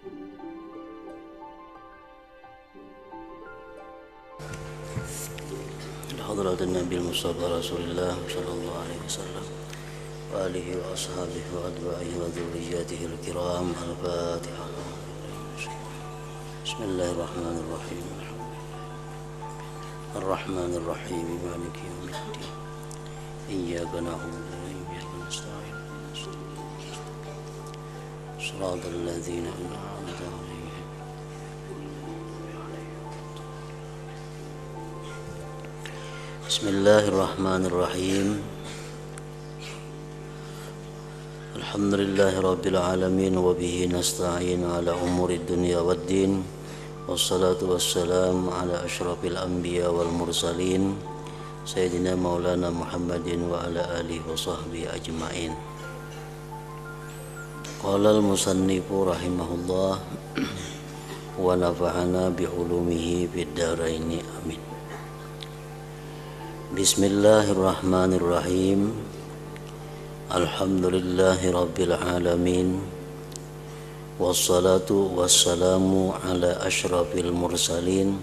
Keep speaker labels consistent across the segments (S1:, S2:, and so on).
S1: حضرة النبي المصطفى رسول الله صلى الله عليه وسلم وآله وأصحابه وأتباعه وذرياته الكرام. الفاتحة. بسم الله الرحمن الرحيم. الرحمن الرحيم مالك يوم الدين. إياك نعبد وإياك نستعين. صراط الذين أنعمت عليهم. بسم الله الرحمن الرحيم. الحمد لله رب العالمين وبه نستعين على أمور الدنيا والدين، والصلاة والسلام على أشرف الأنبياء والمرسلين سيدنا مولانا محمد وعلى آله وصحبه أجمعين. قال المصنف رحمه الله ونفعنا بعلومه في الدارين آمين. Bismillahirrahmanirrahim. Alhamdulillahi rabbil alamin. Wassalatu wassalamu ala ashrafil mursalin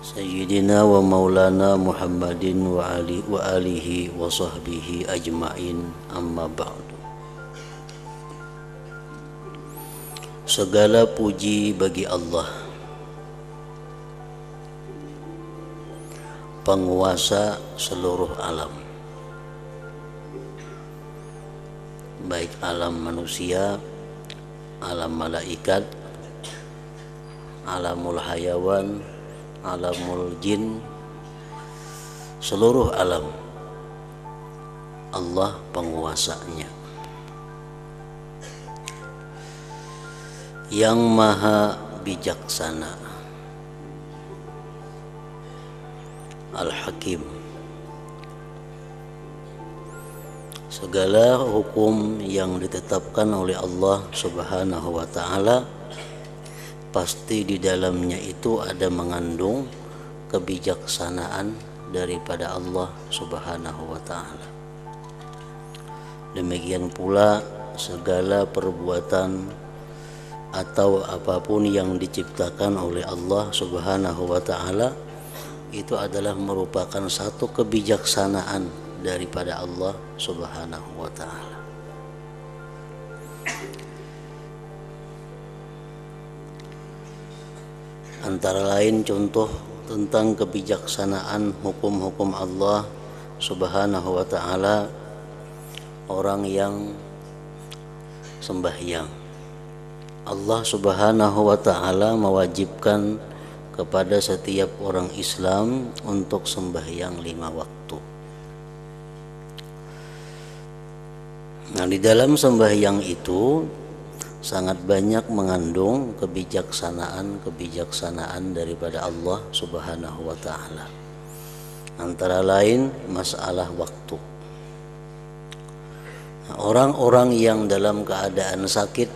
S1: Sayyidina wa maulana Muhammadin wa alihi wa sahbihi ajma'in, amma ba'du. Segala puji bagi Allah, penguasa seluruh alam, baik alam manusia, alam malaikat, alamul hayawan, alamul jin, seluruh alam Allah penguasanya, yang maha bijaksana, Al-Hakim. Segala hukum yang ditetapkan oleh Allah Subhanahu wa ta'ala pasti di dalamnya itu ada mengandung kebijaksanaan daripada Allah Subhanahu wa ta'ala. Demikian pula segala perbuatan atau apapun yang diciptakan oleh Allah Subhanahu wa ta'ala itu adalah merupakan satu kebijaksanaan daripada Allah Subhanahu wa ta'ala. Antara lain contoh tentang kebijaksanaan hukum-hukum Allah Subhanahu wa ta'ala, orang yang sembahyang. Allah Subhanahu wa ta'ala mewajibkan kepada setiap orang Islam untuk sembahyang 5 waktu. Nah, di dalam sembahyang itu sangat banyak mengandung kebijaksanaan daripada Allah Subhanahu wa ta'ala. Antara lain masalah waktu. Nah, orang-orang yang dalam keadaan sakit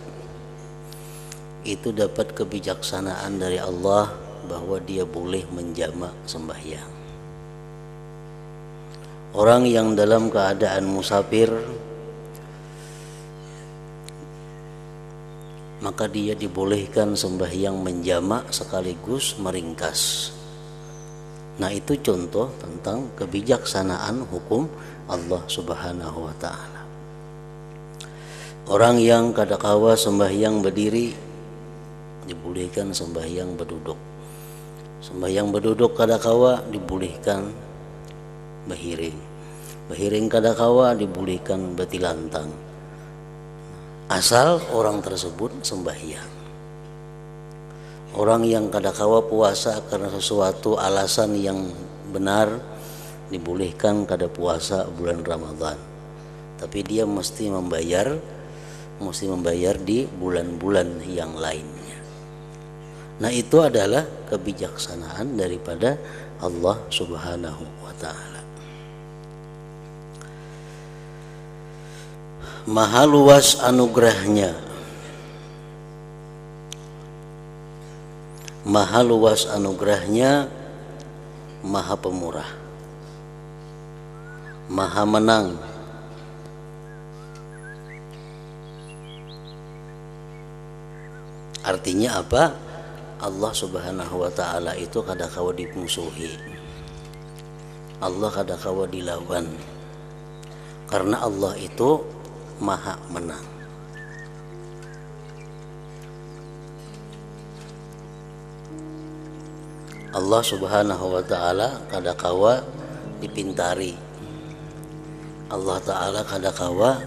S1: itu dapat kebijaksanaan dari Allah bahwa dia boleh menjamak sembahyang. Orang yang dalam keadaan musafir, maka dia dibolehkan sembahyang menjamak sekaligus meringkas. Nah, itu contoh tentang kebijaksanaan hukum Allah Subhanahu wa ta'ala. Orang yang kadangkala sembahyang berdiri dibolehkan sembahyang berduduk. Sembahyang berduduk kadangkala dibolehkan berhiring. Berhiring kadangkala dibolehkan bertilantang. Asal orang tersebut sembahyang. Orang yang kadangkala puasa karena sesuatu alasan yang benar dibolehkan kada puasa bulan Ramadan. Tapi dia mesti membayar di bulan-bulan yang lainnya. Nah, itu adalah kebijaksanaan daripada Allah Subhanahu wa ta'ala. Maha luas anugerahnya, maha luas anugerahnya, maha pemurah, maha menang, Artinya apa? Allah Subhanahu wa ta'ala itu kadakawa dimusuhi, Allah kadakawa dilawan, karena Allah itu maha menang. Allah Subhanahu wa ta'ala kadakawa dipintari, Allah ta'ala kadakawa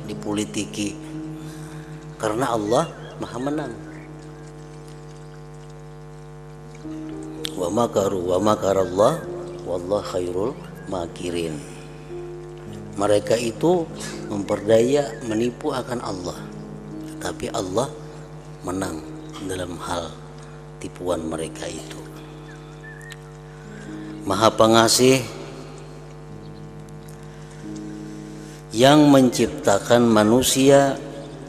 S1: dipolitiki, karena Allah maha menang. Wa makaru wa makarallah wallahu khairul makirin. Mereka itu memperdaya, menipu akan Allah, tapi Allah menang dalam hal tipuan mereka itu. Maha Pengasih yang menciptakan manusia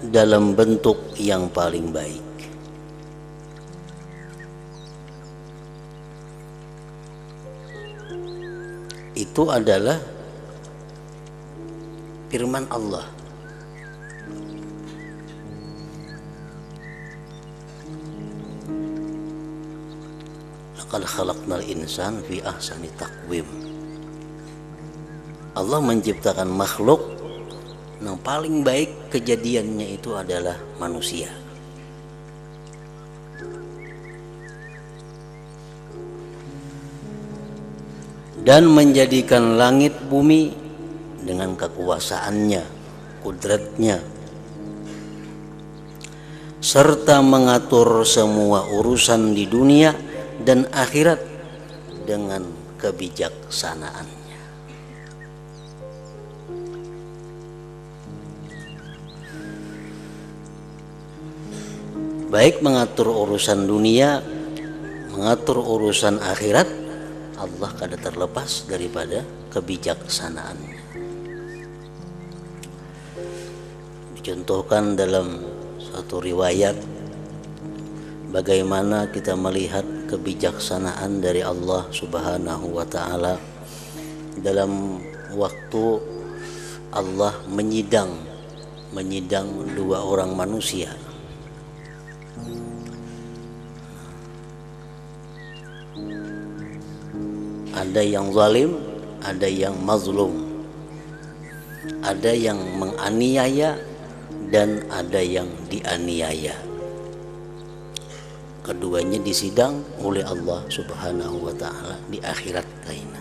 S1: dalam bentuk yang paling baik. Itu adalah firman Allah. Laqad khalaqnal insana fi ahsani taqwim. Allah menciptakan makhluk yang paling baik, kejadiannya itu adalah manusia. Dan menjadikan langit bumi dengan kekuasaannya, kudratnya, serta mengatur semua urusan di dunia dan akhirat dengan kebijaksanaannya. Baik mengatur urusan dunia, mengatur urusan akhirat, Allah kada terlepas daripada kebijaksanaannya. Dicontohkan dalam satu riwayat bagaimana kita melihat kebijaksanaan dari Allah Subhanahu wa ta'ala dalam waktu Allah menyidang dua orang manusia. Ada yang zalim, ada yang mazlum, ada yang menganiaya dan ada yang dianiaya. Keduanya disidang oleh Allah Subhanahu wa ta'ala di akhirat kaina.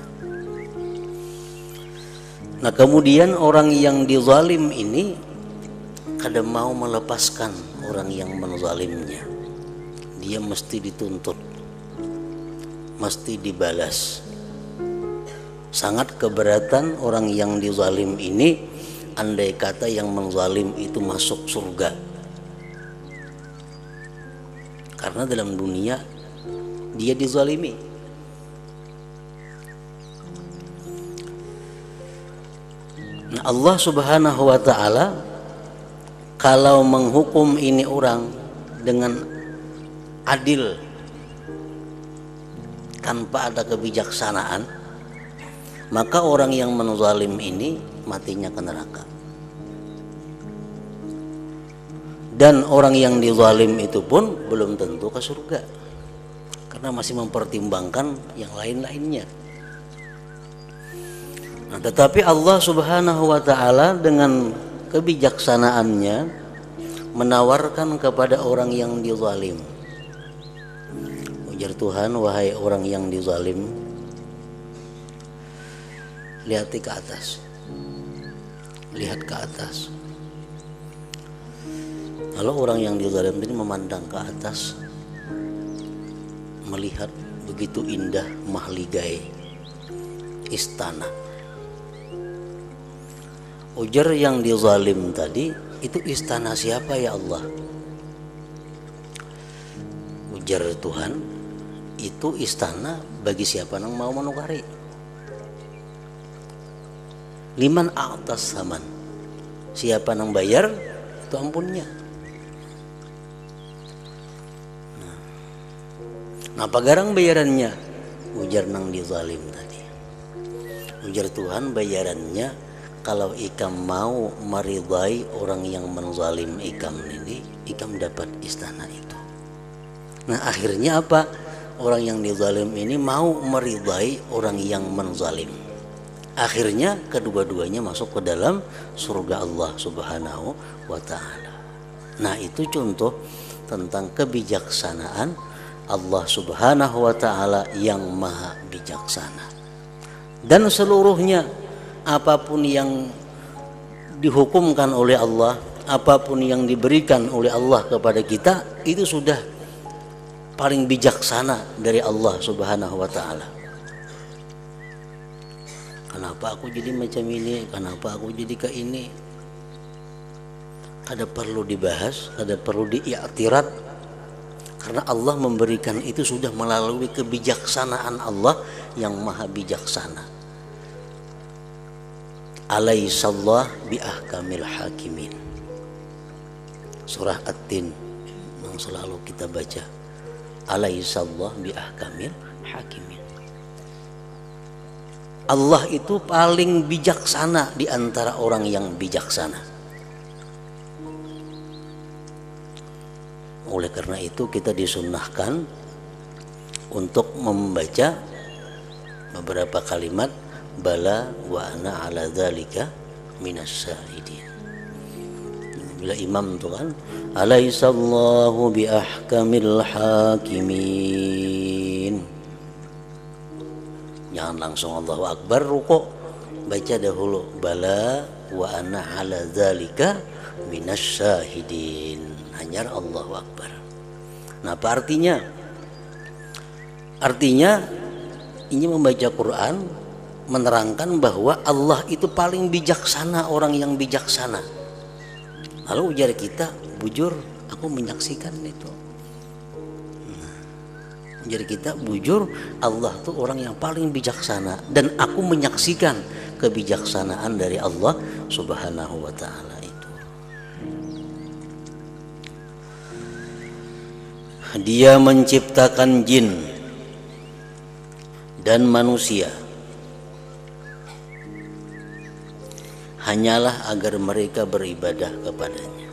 S1: Nah, kemudian orang yang dizalim ini kada mau melepaskan orang yang menzalimnya. Dia mesti dituntut, mesti dibalas. Sangat keberatan orang yang dizalim ini andai kata yang menzalim itu masuk surga, karena dalam dunia dia dizalimi. Nah, Allah Subhanahu wa ta'ala kalau menghukum ini orang dengan adil tanpa ada kebijaksanaan, maka orang yang menzalim ini matinya ke neraka. Dan orang yang dizalim itu pun belum tentu ke surga, karena masih mempertimbangkan yang lain-lainnya. Nah, tetapi Allah Subhanahu wa ta'ala dengan kebijaksanaannya menawarkan kepada orang yang dizalim. Ujar Tuhan, wahai orang yang dizalim, lihat ke atas, lihat ke atas. Kalau orang yang dizalim ini memandang ke atas, melihat begitu indah mahligai istana. Ujar yang dizalim tadi, itu istana siapa ya Allah? Ujar Tuhan, itu istana bagi siapa yang mau menukari. Liman a'tas saman, siapa yang bayar itu ampunnya. Nah, apa garang bayarannya? Ujar nang dizalim tadi. Ujar Tuhan, bayarannya kalau ikam mau meridai orang yang menzalim ikam ini, ikam dapat istana itu. Nah akhirnya apa? Orang yang dizalim ini mau meridai orang yang menzalim. Akhirnya kedua-duanya masuk ke dalam surga Allah Subhanahu wa ta'ala. Nah itu contoh tentang kebijaksanaan Allah Subhanahu wa ta'ala yang maha bijaksana. Dan seluruhnya apapun yang dihukumkan oleh Allah, apapun yang diberikan oleh Allah kepada kita, itu sudah paling bijaksana dari Allah Subhanahu wa ta'ala. Kenapa aku jadi macam ini? Kenapa aku jadi kayak ini? Kada perlu dibahas, kada perlu diiktirat, karena Allah memberikan itu sudah melalui kebijaksanaan Allah yang maha bijaksana. Alaihissallah biahkamil hakimin. Surah At-Tin yang selalu kita baca. Alaihissallah biahkamil hakimin. Allah itu paling bijaksana di antara orang yang bijaksana. Oleh karena itu kita disunnahkan untuk membaca beberapa kalimat bala wa ana ala dzalika minas syahidin. Bila imam itu kan alaihissallahu bi ahkamil hakimin, jangan langsung Allahu akbar rukuk, baca dahulu bala wa ana ala dzalika minas syahidin, hanyar Allahu akbar. Nah apa artinya? Artinya ini membaca Quran menerangkan bahwa Allah itu paling bijaksana orang yang bijaksana. Lalu ujar kita, bujur aku menyaksikan itu. Ujar kita, bujur Allah itu orang yang paling bijaksana dan aku menyaksikan kebijaksanaan dari Allah Subhanahu wa ta'ala itu. Dia menciptakan jin dan manusia hanyalah agar mereka beribadah kepadanya.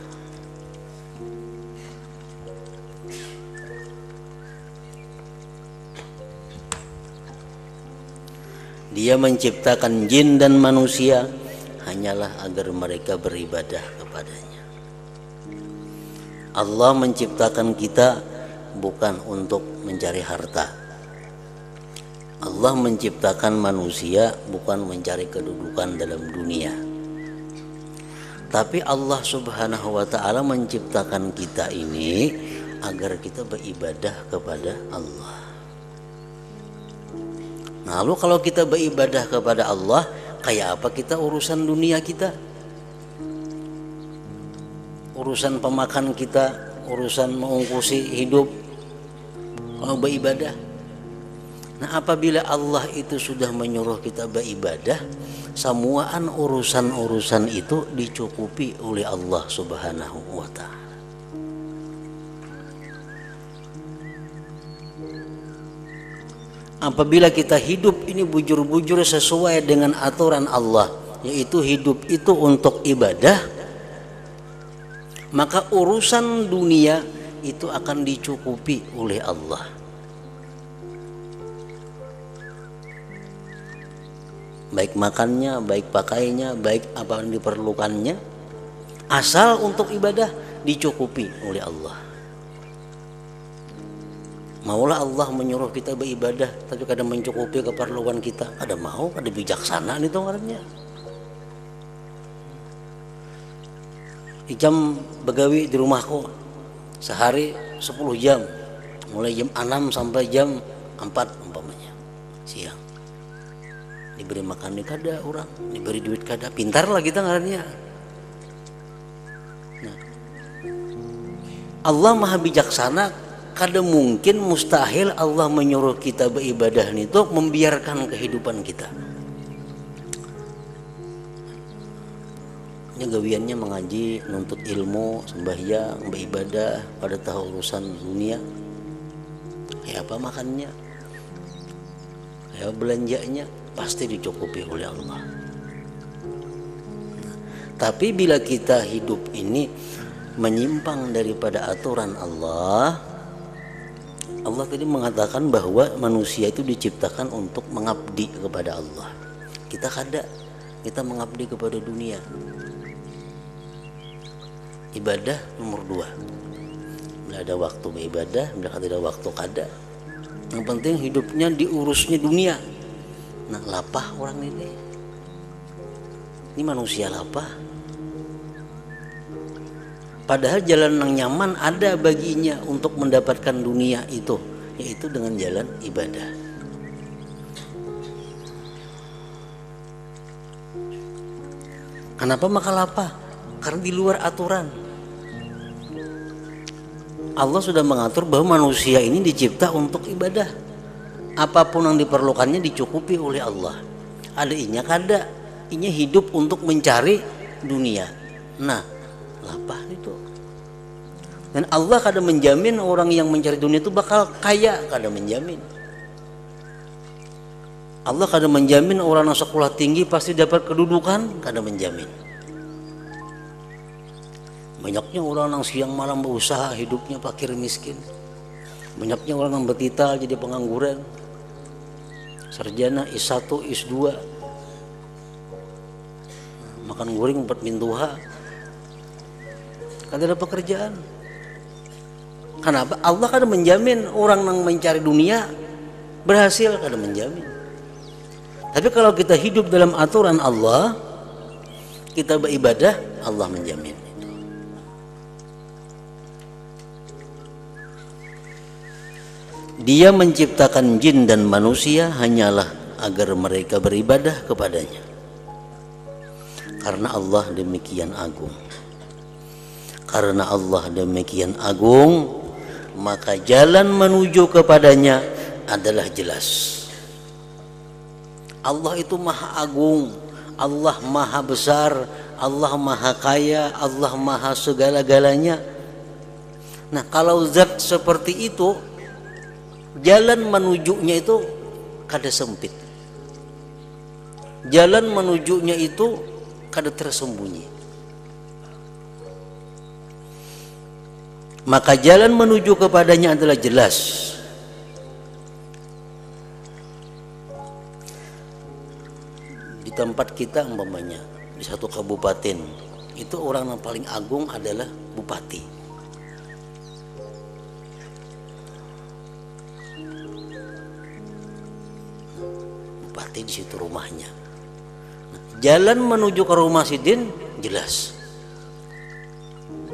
S1: Dia menciptakan jin dan manusia hanyalah agar mereka beribadah kepadanya. Allah menciptakan kita bukan untuk mencari harta. Allah menciptakan manusia bukan mencari kedudukan dalam dunia. Tapi Allah Subhanahu wa ta'ala menciptakan kita ini agar kita beribadah kepada Allah. Nah, lalu kalau kita beribadah kepada Allah, kayak apa kita urusan dunia kita? Urusan pemakan kita, urusan mengungkusi hidup, kalau beribadah. Nah, apabila Allah itu sudah menyuruh kita beribadah, semuaan urusan-urusan itu dicukupi oleh Allah Subhanahu wa ta'ala. Apabila kita hidup ini bujur-bujur sesuai dengan aturan Allah, yaitu hidup itu untuk ibadah, maka urusan dunia itu akan dicukupi oleh Allah. Baik makannya, baik pakainya, baik apa yang diperlukannya, asal untuk ibadah dicukupi oleh Allah. Maulah Allah menyuruh kita beribadah, tapi kadang mencukupi keperluan kita. Ada mau, ada bijaksana itu orangnya. Jam begawi di rumahku sehari 10 jam, mulai jam 6 sampai jam 4 umpamanya siang. Diberi makan di kada orang, diberi duit kada, pintar lah kita ngarannya. Nah, Allah maha bijaksana, kada mungkin, mustahil Allah menyuruh kita beribadah itu membiarkan kehidupan kita. Ini gawiannya mengaji, nuntut ilmu, sembahyang, beribadah, pada tahu urusan dunia. Kayak apa makannya, kayak belanjanya, pasti dicukupi oleh Allah. Tapi bila kita hidup ini menyimpang daripada aturan Allah, Allah tadi mengatakan bahwa manusia itu diciptakan untuk mengabdi kepada Allah. Kita mengabdi kepada dunia. Ibadah nomor 2. Bila ada waktu beribadah, bila ada waktu kada. Yang penting hidupnya diurusnya dunia. Nah, lapah orang ini. Ini manusia lapah. Padahal jalan yang nyaman ada baginya untuk mendapatkan dunia itu, yaitu dengan jalan ibadah. Kenapa maka lapah? Karena di luar aturan. Allah sudah mengatur bahwa manusia ini dicipta untuk ibadah. Apapun yang diperlukannya dicukupi oleh Allah. Ada inya kada, inya hidup untuk mencari dunia. Nah, lapah itu. Dan Allah kada menjamin orang yang mencari dunia itu bakal kaya, kada menjamin. Allah kada menjamin orang yang sekolah tinggi pasti dapat kedudukan, kada menjamin. Banyaknya orang yang siang malam berusaha hidupnya fakir miskin. Banyaknya orang yang bertital jadi pengangguran. Sarjana S1, S2. Makan goreng 4 mintuha. Kada ada pekerjaan. Kenapa? Allah kada menjamin orang yang mencari dunia berhasil, kada menjamin. Tapi kalau kita hidup dalam aturan Allah, kita beribadah, Allah menjamin. Dia menciptakan jin dan manusia hanyalah agar mereka beribadah kepadanya. Karena Allah demikian agung. Karena Allah demikian agung, maka jalan menuju kepadanya adalah jelas. Allah itu maha agung, Allah maha besar, Allah maha kaya, Allah maha segala-galanya. Nah, kalau zat seperti itu, jalan menujunya itu kada sempit. Jalan menujunya itu kada tersembunyi. Maka jalan menuju kepadanya adalah jelas. Di tempat kita umpamanya di satu kabupaten itu orang yang paling agung adalah bupati. Bupati di situ rumahnya. Jalan menuju ke rumah Sidin jelas.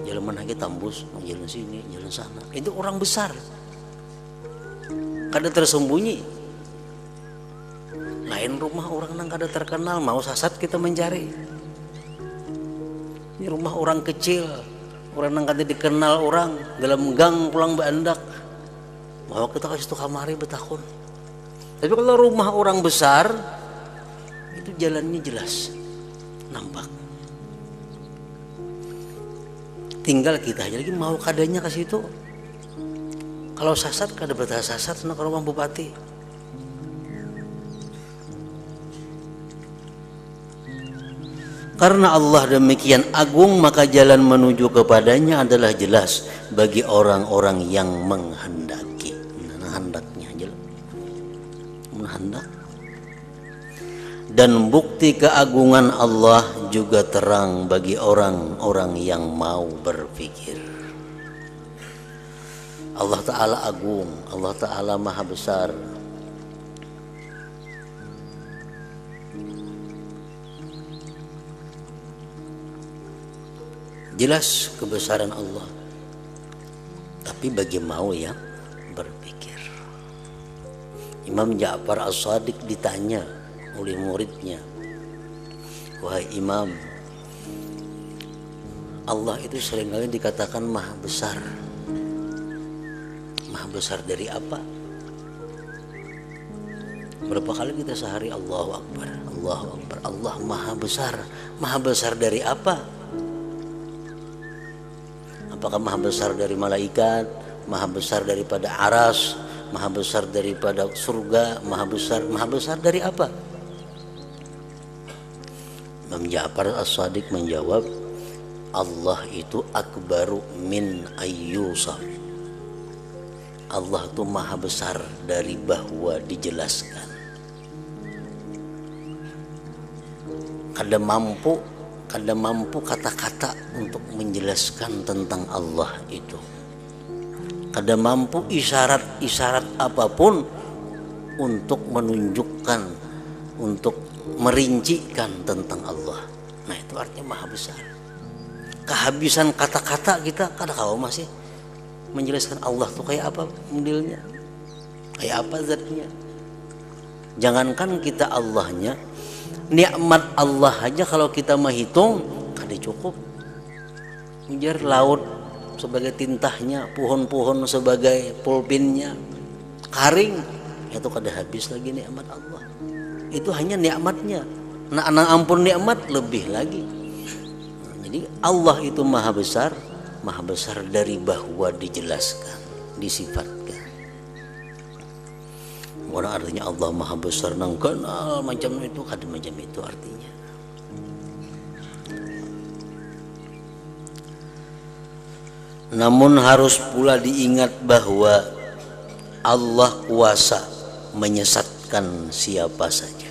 S1: Jalan mana kita tembus, jalan sini, jalan sana. Itu orang besar. Kada tersembunyi. Lain rumah orang yang kada terkenal, mau sasat kita mencari. Ini rumah orang kecil, orang yang kada dikenal orang, dalam gang pulang bandak. Mau kita kasih tuh kamari betakun. Tapi kalau rumah orang besar, itu jalannya jelas, nampak. Tinggal kita aja lagi mau kadanya ke situ. Kalau sasat kada betah sasat ke rumah bupati. Karena Allah demikian agung, maka jalan menuju kepadanya adalah jelas bagi orang-orang yang menghendaki. Nah, hendaknya jelas. Menghendak. Dan bukti keagungan Allah juga terang bagi orang-orang yang mau berpikir. Allah Ta'ala agung, Allah Ta'ala maha besar. Jelas kebesaran Allah. Tapi bagi mau yang berpikir. Imam Ja'far As-Shadiq ditanya oleh muridnya, wahai Imam, Allah itu seringkali dikatakan maha besar. Maha besar dari apa? Berapa kali kita sehari Allahu Akbar, Allahu Akbar, Allah maha besar. Maha besar dari apa? Apakah maha besar dari malaikat, maha besar daripada aras, maha besar daripada surga, maha besar dari apa? Imam Ja'far As-Shadiq menjawab, Allah itu akbaru min ayyusaf. Allah itu maha besar dari bahwa dijelaskan. Kada mampu kata-kata untuk menjelaskan tentang Allah itu. Kada mampu isyarat apapun untuk menunjukkan, untuk merincikan tentang Allah. Nah itu artinya maha besar. Kehabisan kata-kata kita kada kau masih menjelaskan Allah tuh kayak apa modelnya, kayak apa zatnya. Jangankan kita Allahnya, nikmat Allah aja kalau kita menghitung kada cukup. Menjar laut sebagai tintahnya, pohon-pohon sebagai pulpinnya, karing itu kada habis lagi nikmat Allah. Itu hanya nikmatnya. Nah ampun nikmat lebih lagi. Jadi Allah itu maha besar dari bahwa dijelaskan, disifatkan. Bukan artinya Allah maha besar nang kenal macam itu, kada macam itu artinya. Namun harus pula diingat bahwa Allah kuasa menyesatkan siapa saja.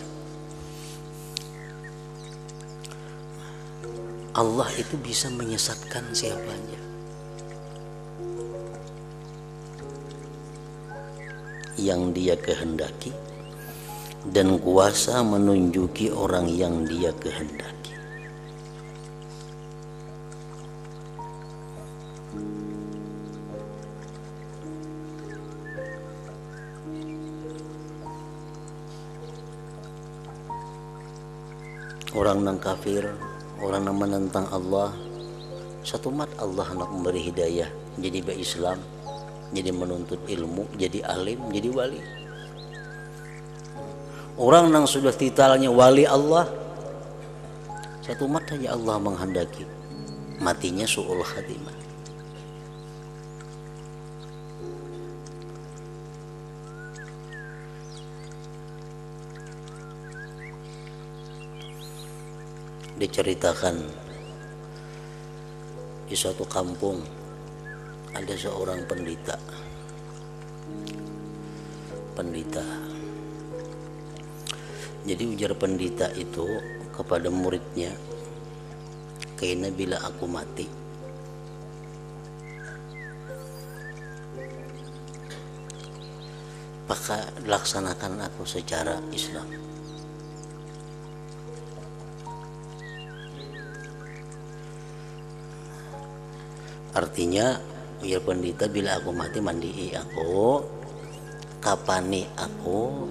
S1: Allah itu bisa menyesatkan siapanya yang dia kehendaki, dan kuasa menunjuki orang yang dia kehendaki. Orang nang kafir, orang yang menentang Allah, satu mat Allah nak memberi hidayah jadi berislam, jadi menuntut ilmu, jadi alim, jadi wali. Orang yang sudah titelnya wali Allah, satu mat saja Allah menghendaki matinya su'ul khatimah. Diceritakan di suatu kampung ada seorang pendeta. Jadi ujar pendeta itu kepada muridnya, "Kaina bila aku mati, maka laksanakan aku secara Islam." Artinya ya pendeta, bila aku mati mandi aku, kapani aku,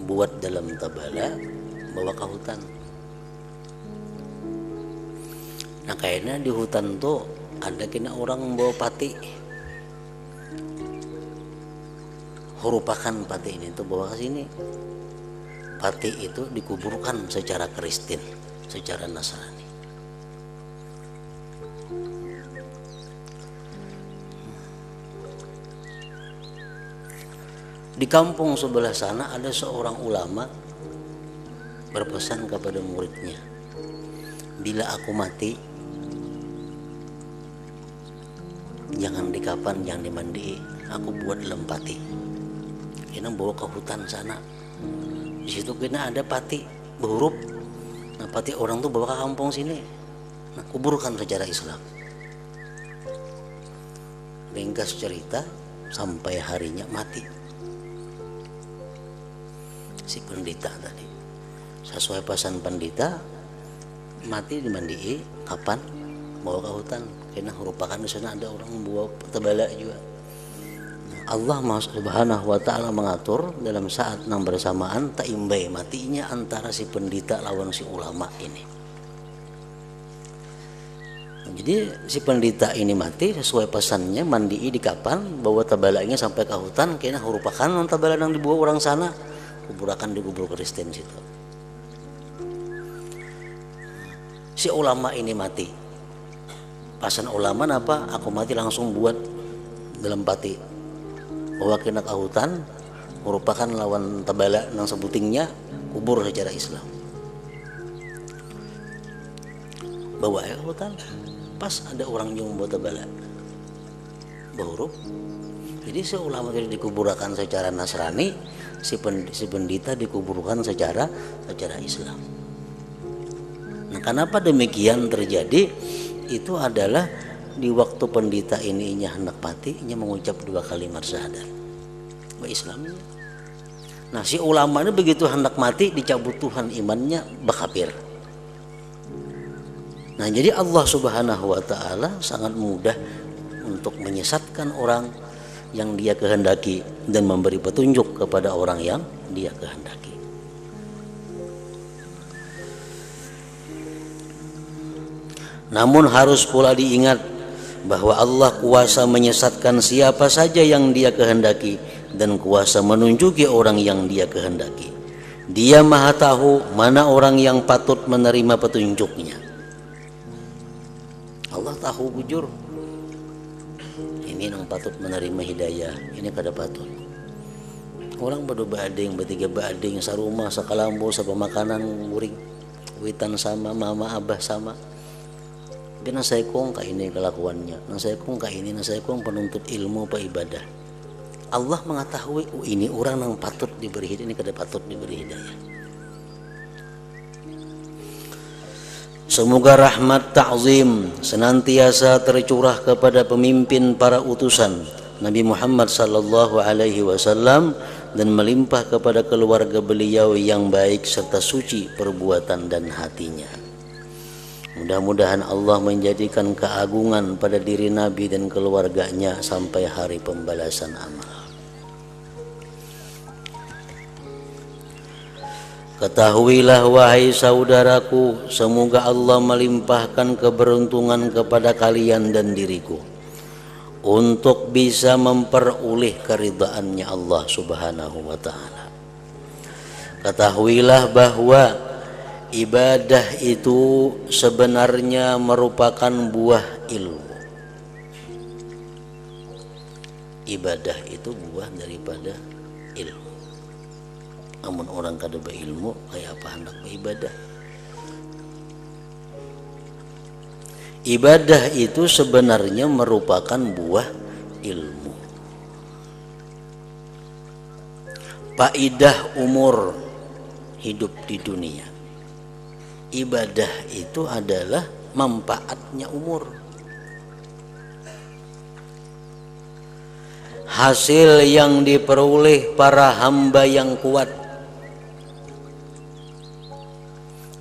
S1: buat dalam tabala, bawa ke hutan. Nah kayaknya di hutan tuh ada kena orang bawa pati, hurupakan pati ini tuh bawa ke sini. Pati itu dikuburkan secara Kristen, secara Nasrani. Di kampung sebelah sana ada seorang ulama berpesan kepada muridnya, "Bila aku mati, jangan dikapan, jangan dimandi, aku buat dalam pati. Kena bawa ke hutan sana. Di situ kena ada pati berhuruf. Nah pati orang tuh bawa ke kampung sini. Nah kuburkan secara Islam." Ringkas cerita, sampai harinya mati si pendeta tadi. Sesuai pesan pendeta, mati dimandii, kapan? Bawa ke hutan. Karena merupakan di sana ada orang membawa tebala juga. Allah Subhanahu wa taala mengatur dalam saat nang bersamaan tak imbai matinya antara si pendeta lawan si ulama ini. Jadi si pendeta ini mati sesuai pesannya, mandii di kapan, bawa tabalanya sampai ke hutan, karena merupakan tabala yang dibawa orang sana. Kuburakan di kubur Kristen situ. Si ulama ini mati. Pasan ulama apa? Aku mati langsung buat dalam pati. Bawa kena ke hutan, merupakan lawan tabala nang sebutingnya, kubur secara Islam. Bawa ke hutan, pas ada orang yang membawa tabala. Bahuruf. Jadi si ulama itu dikuburkan secara Nasrani, si pendeta dikuburkan secara Islam. Nah, kenapa demikian terjadi? Itu adalah di waktu pendeta ini hendak mati, mengucap 2 kalimat syahadat Islamnya. Nah, si ulama ini begitu hendak mati dicabut Tuhan imannya, bakafir. Nah, jadi Allah Subhanahu wa taala sangat mudah untuk menyesatkan orang yang Dia kehendaki dan memberi petunjuk kepada orang yang Dia kehendaki. Namun harus pula diingat bahwa Allah kuasa menyesatkan siapa saja yang Dia kehendaki dan kuasa menunjuki orang yang Dia kehendaki. Dia Maha tahu mana orang yang patut menerima petunjuknya. Allah tahu bujur ini yang patut menerima hidayah, ini kada patut. Orang badu bading, bertiga bading, sarumah, sakalambo, sapamakanan muring, witan sama, mama abah sama. Kena saya kong ka ini kelakuannya, nang saya kong ka ini, nang saya kong penuntut ilmu apa ibadah. Allah mengetahui ini orang yang patut diberi hidayah, ini kada patut diberi hidayah. Semoga rahmat ta'zim senantiasa tercurah kepada pemimpin para utusan Nabi Muhammad sallallahu alaihi wasallam dan melimpah kepada keluarga beliau yang baik serta suci perbuatan dan hatinya. Mudah-mudahan Allah menjadikan keagungan pada diri Nabi dan keluarganya sampai hari pembalasan amal. Ketahuilah wahai saudaraku, semoga Allah melimpahkan keberuntungan kepada kalian dan diriku untuk bisa memperoleh keridhaannya Allah Subhanahu wa taala. Ketahuilah bahwa ibadah itu sebenarnya merupakan buah ilmu. Ibadah itu buah daripada ilmu. Namun orang kada berilmu kayak apa hendak beribadah. Ibadah itu sebenarnya merupakan buah ilmu. Faidah umur hidup di dunia. Ibadah itu adalah manfaatnya umur. Hasil yang diperoleh para hamba yang kuat.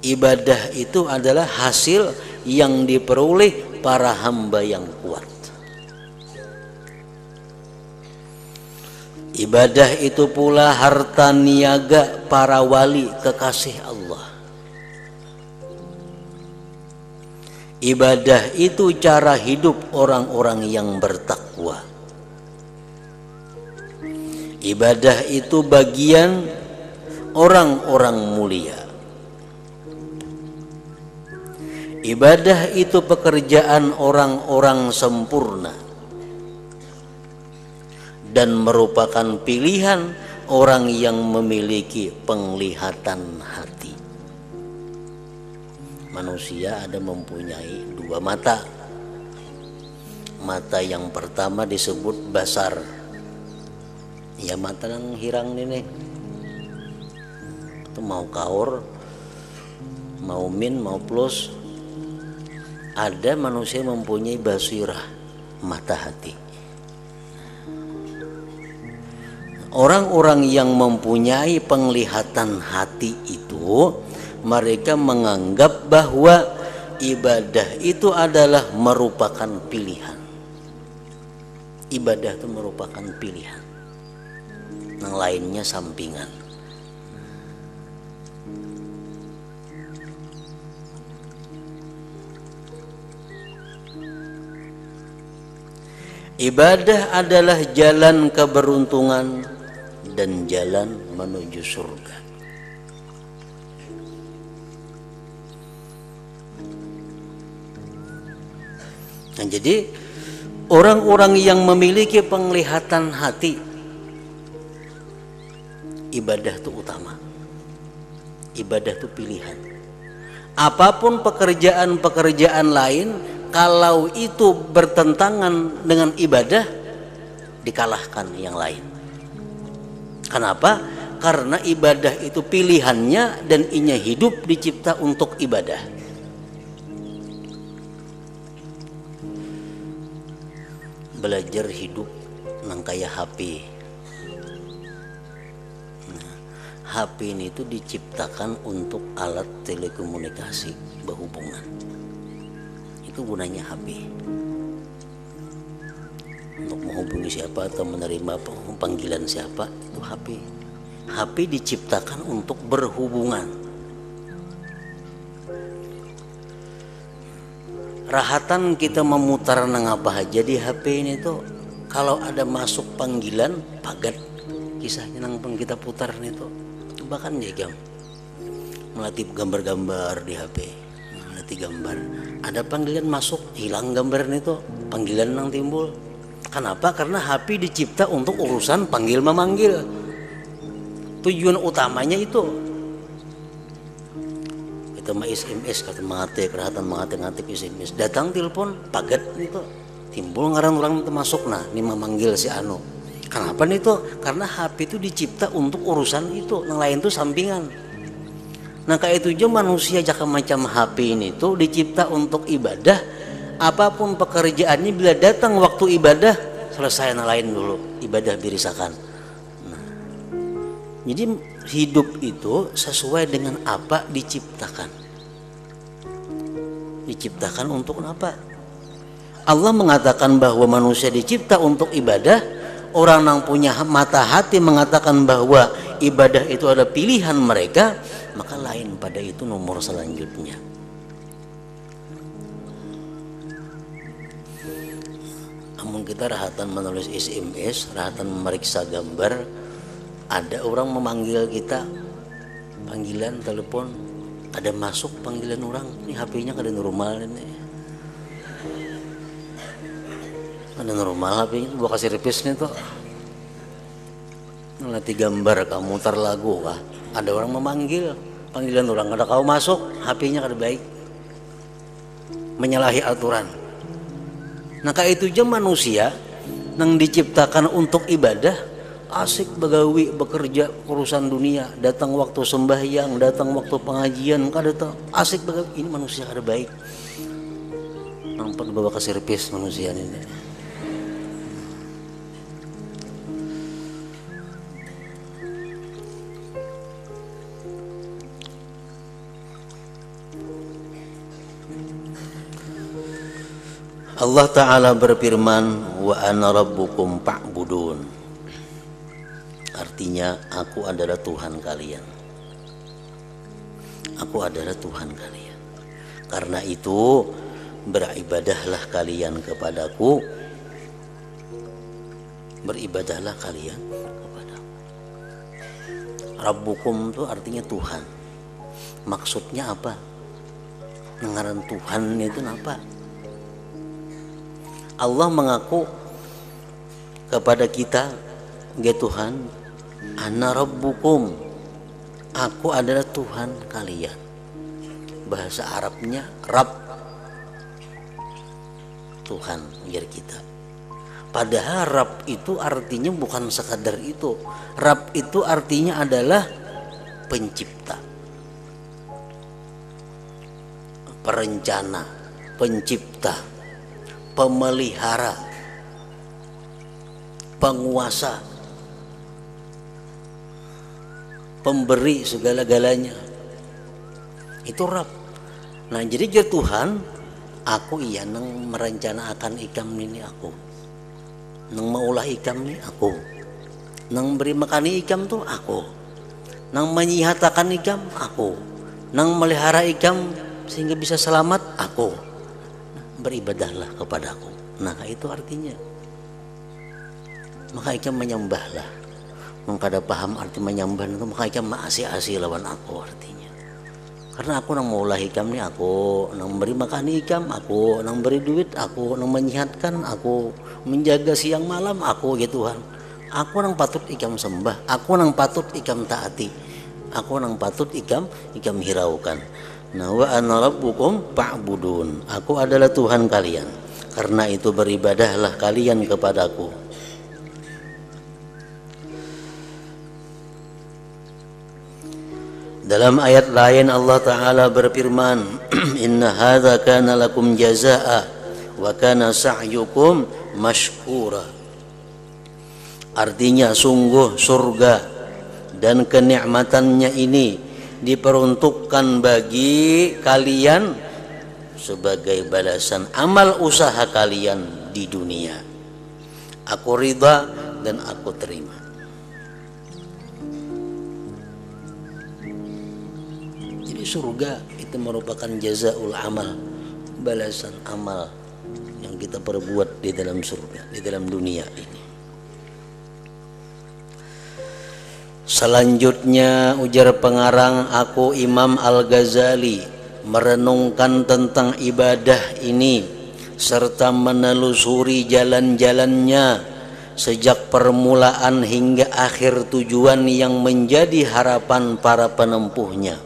S1: Ibadah itu adalah hasil yang diperoleh para hamba yang kuat. Ibadah itu pula harta niaga para wali kekasih Allah. Ibadah itu cara hidup orang-orang yang bertakwa. Ibadah itu bagian orang-orang mulia. Ibadah itu pekerjaan orang-orang sempurna dan merupakan pilihan orang yang memiliki penglihatan hati. Manusia ada mempunyai 2 mata. Mata yang pertama disebut basar. Ya, mata yang hirang ini. Itu mau kaur, mau min, mau plus. Ada manusia mempunyai basirah, mata hati. Orang-orang yang mempunyai penglihatan hati itu, mereka menganggap bahwa ibadah itu adalah merupakan pilihan. Ibadah itu merupakan pilihan. Yang lainnya sampingan. Ibadah adalah jalan keberuntungan dan jalan menuju surga. Nah, jadi orang-orang yang memiliki penglihatan hati, ibadah itu utama. Ibadah itu pilihan. Apapun pekerjaan-pekerjaan lain, kalau itu bertentangan dengan ibadah, dikalahkan yang lain. Kenapa? Karena ibadah itu pilihannya dan inya hidup dicipta untuk ibadah. Belajar hidup nang kaya HP. HP ini itu diciptakan untuk alat telekomunikasi berhubungan. Itu gunanya HP. Untuk menghubungi siapa atau menerima panggilan siapa, itu HP. HP diciptakan untuk berhubungan. Rahatan kita memutar nang apa aja di HP ini tuh, kalau ada masuk panggilan pagat kisahnya nang pun kita putar nih tuh. Bahkan ya melatih gambar-gambar di HP, melatih gambar. Ada panggilan masuk, hilang gambar itu, panggilan yang timbul. Kenapa? Karena HP dicipta untuk urusan panggil memanggil. Tujuan utamanya itu. Kita mah SMS kata mengatik, rahatan mengatik SMS. Datang telepon, pagat itu, timbul ngaran orang itu masuk, nah ini memanggil si anu. Kenapa nih tuh? Karena HP itu dicipta untuk urusan itu, yang lain tuh sampingan. Nah kayak itu aja manusia jaka macam HP ini tuh dicipta untuk ibadah. Apapun pekerjaannya, bila datang waktu ibadah selesai yang lain dulu, ibadah dirisakan. Nah, jadi hidup itu sesuai dengan apa diciptakan. Diciptakan untuk apa? Allah mengatakan bahwa manusia dicipta untuk ibadah. Orang yang punya mata hati mengatakan bahwa ibadah itu ada pilihan mereka, maka lain pada itu nomor selanjutnya. Namun kita rahatan menulis SMS, rahatan memeriksa gambar, ada orang memanggil kita, panggilan telepon, ada masuk panggilan orang, ini HP-nya kada normal ini. Ada normal HP itu buat kasih servis nih tuh. Nanti gambar kamu mutar lagu kah? Ada orang memanggil panggilan orang, ada kau masuk, HP-nya kada baik, menyalahi aturan. Nah kayak itu aja manusia yang diciptakan untuk ibadah, asik begawi bekerja urusan dunia, datang waktu sembahyang, datang waktu pengajian, kada tahu asik begawi. Ini manusia kada baik. Nampak bawa ke servis manusia ini. Allah Ta'ala berfirman, wa ana rabbukum fa'budun. Artinya aku adalah Tuhan kalian. Aku adalah Tuhan kalian. Karena itu beribadahlah kalian kepadaku. Beribadahlah kalian kepadaku. Rabbukum itu artinya Tuhan. Maksudnya apa? Ngaran Tuhan itu apa? Allah mengaku kepada kita, ya Tuhan, ana rabbukum, aku adalah Tuhan kalian. Bahasa Arabnya Rabb, Tuhan biar kita. Padahal Rabb itu artinya bukan sekadar itu. Rabb itu artinya adalah pencipta, perencana, pencipta, pemelihara, penguasa, pemberi segala-galanya. Itu Rabb. Nah jadi dia Tuhan, aku iya nang merencanakan ikam ini aku, nang maulah ikam ini aku, nang beri makan ikam tuh aku, nang menyihatakan ikam aku, nang melihara ikam sehingga bisa selamat aku. Beribadahlah kepadaku. Nah itu artinya, maka ikam menyembahlah. Maka ada paham arti menyembah itu, maka ikam maasi-asi lawan aku artinya. Karena aku nang maulah ikam ni aku, nang beri makan ikam aku, nang beri duit aku, nang menyihatkan aku, menjaga siang malam aku, ya Tuhan. Aku nang patut ikam sembah, aku nang patut ikam taati, aku nang patut ikam hiraukan. Nah wa ana rabbukum fa'budun, aku adalah Tuhan kalian, karena itu beribadahlah kalian kepadaku. Dalam ayat lain Allah Ta'ala berfirman, inna hadza kana lakum jazaa wa kana sa'yukum mashkura. Artinya sungguh surga dan kenikmatannya ini diperuntukkan bagi kalian sebagai balasan amal usaha kalian di dunia. Aku ridha dan aku terima. Jadi surga itu merupakan jazaul amal, balasan amal yang kita perbuat di dalam surga, di dalam dunia ini. Selanjutnya ujar pengarang, aku Imam Al-Ghazali merenungkan tentang ibadah ini serta menelusuri jalan-jalannya sejak permulaan hingga akhir tujuan yang menjadi harapan para penempuhnya.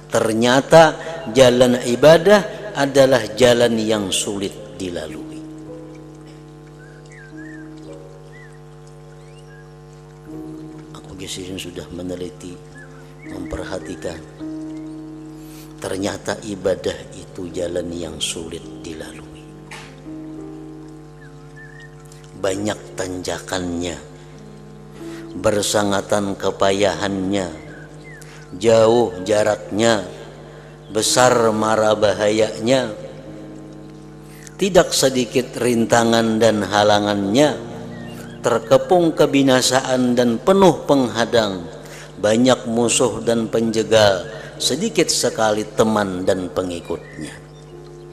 S1: Ternyata jalan ibadah adalah jalan yang sulit dilalui. Gesehen sudah meneliti, memperhatikan, ternyata ibadah itu jalan yang sulit dilalui. Banyak tanjakannya, bersangatan kepayahannya, jauh jaraknya, besar mara bahayanya, tidak sedikit rintangan dan halangannya, terkepung kebinasaan dan penuh penghadang, banyak musuh dan penjegal, sedikit sekali teman dan pengikutnya.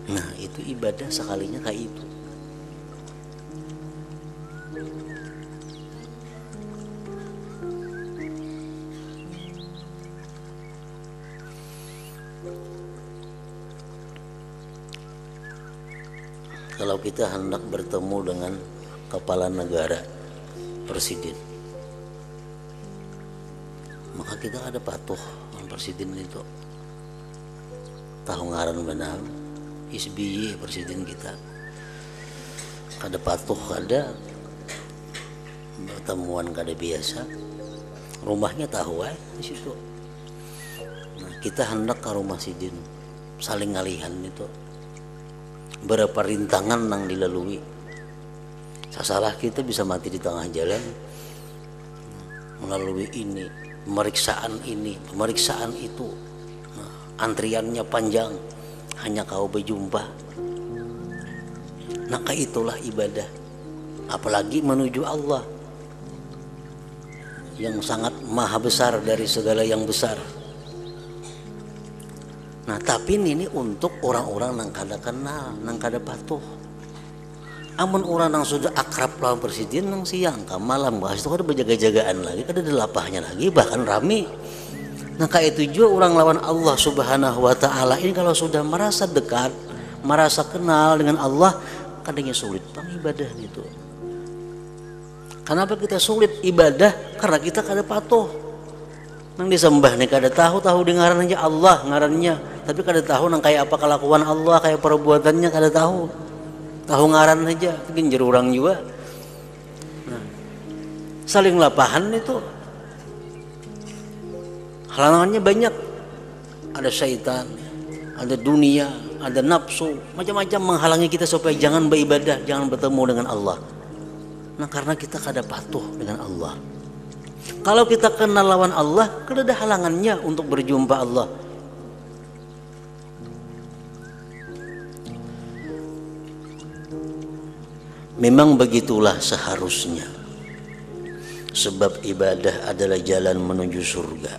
S1: Nah, itu ibadah sekalinya kayak itu. Kalau kita hendak bertemu dengan kepala negara, presiden, maka kita ada patuh dengan presiden itu. Tahu ngaran benar SBY presiden kita, kada patuh, kada pertemuan kada biasa, rumahnya tahu di situ. Nah, kita hendak ke rumah sidin, saling ngalihan itu, berapa rintangan yang dilalui. Salah kita bisa mati di tengah jalan melalui ini, pemeriksaan itu. Nah, antriannya panjang, hanya kau berjumpa. Maka itulah ibadah, apalagi menuju Allah yang sangat maha besar dari segala yang besar. Nah, tapi ini untuk orang-orang yang kada kenal, yang kada patuh. Amun orang yang sudah akrab lawan presiden nang siang ke malam bahas itu kada berjaga-jagaan lagi, kada ada lapahnya lagi, bahkan rame. Nah, kayak itu juga orang lawan Allah Subhanahu wa Ta'ala ini kalau sudah merasa dekat, merasa kenal dengan Allah, kadangnya sulit bang ibadah itu. Kenapa kita sulit ibadah? Karena kita kada patuh. Nang disembah nih kada tahu dengaran aja Allah ngarannya, tapi kada tahu nang kayak apa kelakuan Allah, kayak perbuatannya kada tahu. Tahu ngaran aja, mungkin orang juga. Nah, saling lapahan itu halangannya banyak. Ada syaitan, ada dunia, ada nafsu, macam-macam menghalangi kita supaya jangan beribadah, jangan bertemu dengan Allah. Nah, karena kita kada patuh dengan Allah. Kalau kita kenal lawan Allah, kada ada halangannya untuk berjumpa Allah. Memang begitulah seharusnya, sebab ibadah adalah jalan menuju surga.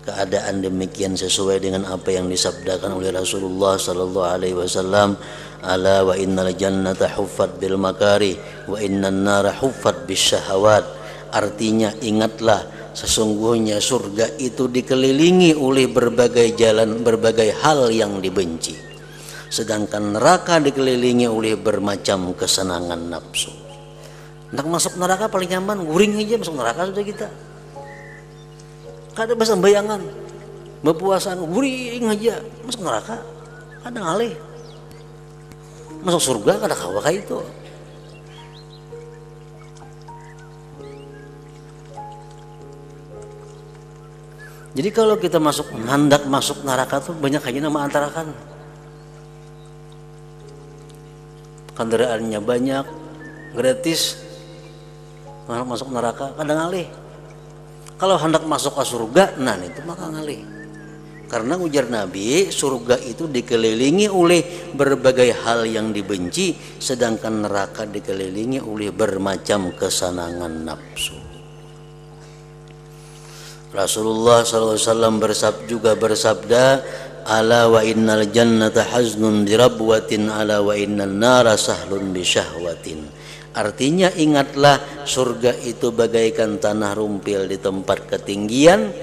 S1: Keadaan demikian sesuai dengan apa yang disabdakan oleh Rasulullah sallallahu alaihi wasallam, ala wa innal jannata huffat bil makari wa innan nara huffat bis syahawat. Artinya, ingatlah sesungguhnya surga itu dikelilingi oleh berbagai jalan, berbagai hal yang dibenci. Sedangkan neraka dikelilingi oleh bermacam kesenangan nafsu. Nak masuk neraka paling nyaman, guring aja masuk neraka sudah kita. Kada bahasa bayangan, berpuasaan, guring aja masuk neraka, kada ngalih. Masuk surga kada kawa kayak itu. Jadi kalau kita hendak masuk neraka tuh banyak aja nama antarakan. Kendaraannya banyak, gratis, masuk neraka kadang ngalih. Kalau hendak masuk ke surga, nah itu maka ngalih. Karena ujar Nabi, surga itu dikelilingi oleh berbagai hal yang dibenci, sedangkan neraka dikelilingi oleh bermacam kesenangan nafsu. Rasulullah SAW bersabda, ala wa innal jannata haznun dirabwatin ala wa innal nara sahlun bisyahwatin. Artinya ingatlah, surga itu bagaikan tanah rumpil di tempat ketinggian.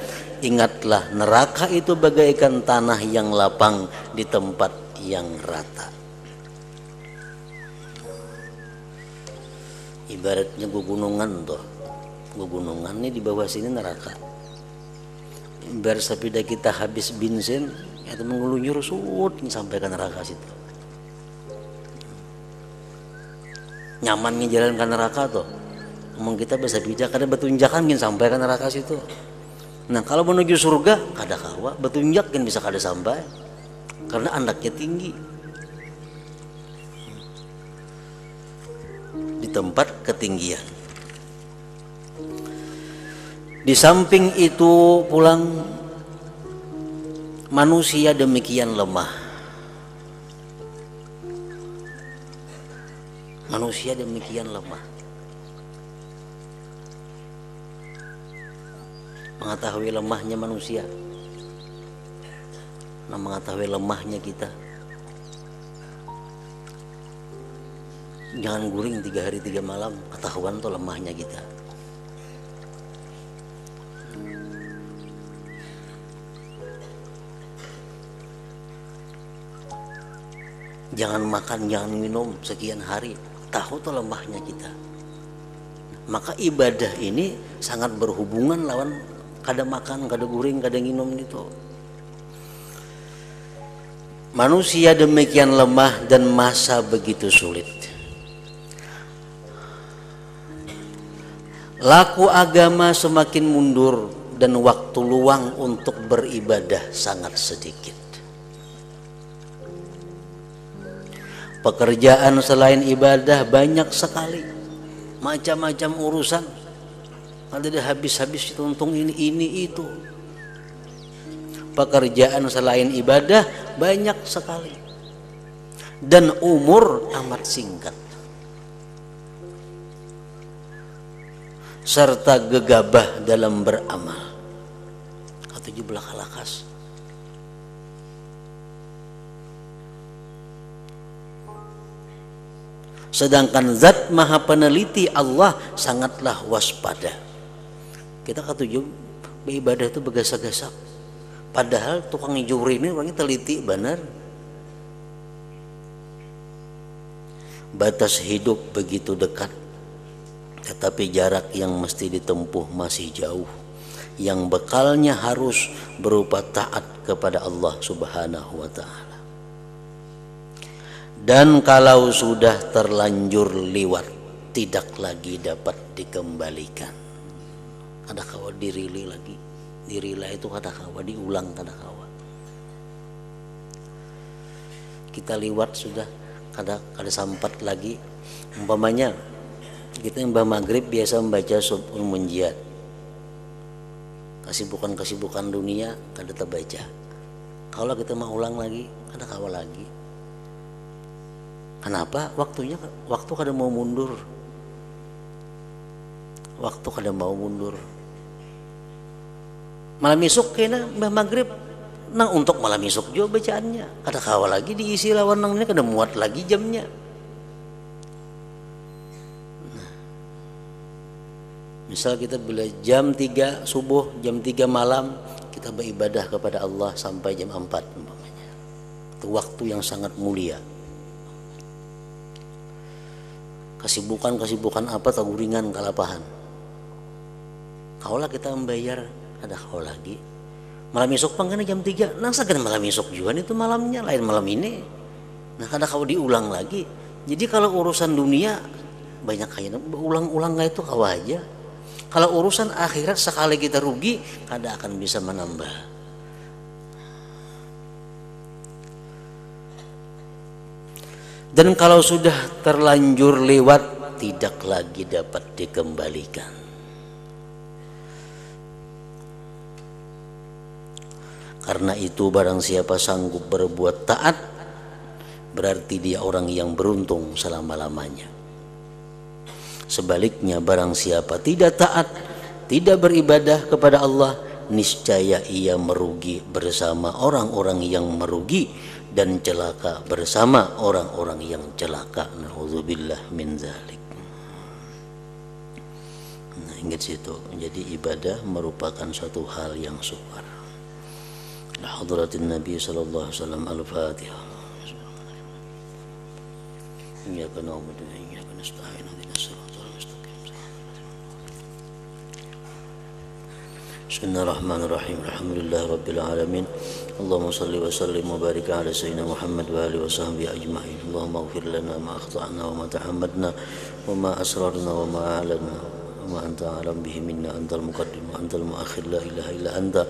S1: Ingatlah, neraka itu bagaikan tanah yang lapang di tempat yang rata. Ibaratnya gunungan tuh, gunungan ini di bawah sini neraka. Ibarat sepeda kita habis bensin, itu mengelunyur sampai ke neraka situ. Nyaman jalan ke neraka tuh. Ngomong kita bisa bijak kada betunjakan sampai ke neraka situ. Nah kalau menuju surga kada kawa betunjak bisa kada sampai karena andaknya tinggi di tempat ketinggian. Di samping itu pulang manusia demikian lemah. Manusia demikian lemah. Mengetahui lemahnya manusia, nah mengetahui lemahnya kita. Jangan guring 3 hari 3 malam, ketahuan tuh lemahnya kita. Jangan makan, jangan minum sekian hari, tahu tuh lemahnya kita. Maka ibadah ini sangat berhubungan lawan kada makan, kada guring, kada minum itu. Manusia demikian lemah dan masa begitu sulit. Laku agama semakin mundur dan waktu luang untuk beribadah sangat sedikit. Pekerjaan selain ibadah banyak sekali, macam-macam urusan. Ada habis-habis itu untung ini itu. Pekerjaan selain ibadah banyak sekali. Dan umur amat singkat. Serta gegabah dalam beramal. Kata belakalakas. Sedangkan zat maha peneliti Allah sangatlah waspada. Kita ketujuh beribadah itu bergasak-gasak. Padahal tukang juri ini orangnya teliti benar. Batas hidup begitu dekat, tetapi jarak yang mesti ditempuh masih jauh. Yang bekalnya harus berupa taat kepada Allah Subhanahu wa Ta'ala. Dan kalau sudah terlanjur liwat, tidak lagi dapat dikembalikan. Kada kawa dirili lagi. Dirila itu kada kawa diulang, kada kawa. Kita liwat sudah kada sampat lagi. Umpamanya kita mbah maghrib biasa membaca subul munjiat. Kesibukan dunia kada terbaca. Kalau kita mau ulang lagi, kada kawa lagi. Kenapa? Waktu kada mau mundur. Waktu kada mau mundur. Malam isuk kena mbah maghrib. Nah untuk malam isuk juga bacaannya. Kada kawa lagi diisi lawan nang ini kada muat lagi jamnya. Nah, misal kita bila jam 3 subuh, jam 3 malam kita beribadah kepada Allah sampai jam 4 umpamanya. Itu waktu yang sangat mulia. Kesibukan apa taguringan kalapahan. Kaulah kita membayar ada kau lagi. Malam esok panggana jam 3. Nah sagan malam esok juga itu malamnya lain malam ini. Nah kada kau diulang lagi. Jadi kalau urusan dunia banyak kayak ulang-ulang itu kau aja. Kalau urusan akhirat sekali kita rugi, kada akan bisa menambah. Dan kalau sudah terlanjur lewat, tidak lagi dapat dikembalikan. Karena itu barang siapa sanggup berbuat taat, berarti dia orang yang beruntung selama-lamanya. Sebaliknya barang siapa tidak taat, tidak beribadah kepada Allah, niscaya ia merugi bersama orang-orang yang merugi dan celaka bersama orang-orang yang celaka. Nauzubillah min dzalik. Nah, ingat situ. Jadi ibadah merupakan suatu hal yang sukar. Hadratin Nabi sallallahu alaihi wasallam. Al-Fatihah. Iyyaka na'budu wa iyyaka nasta'in. Bismillahirrahmanirrahim. Alhamdulillah rabbil alamin. Allahumma salli wa sallim wa barik ala sayyidina Muhammad wa alihi wa sahbihi ajma'in. Allahumma ighfir lana ma akhta'na wa ma ta'ammadna wa ma asrarna wa ma a'lanna wa ma anta a'lam bihi minna, antal muqaddim wa antal muakhir, la ilaha illa anta.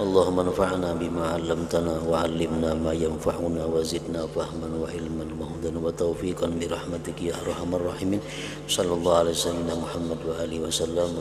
S1: Allahumma anfa'na bima 'allamtana wa 'allimna ma yanfa'una wa zidna fahman wa ilman wa hudan wa tawfiqan bi rahmatika ya arhamar rahimin. Sallallahu alaihi wasallam Muhammad wa alihi wasallam.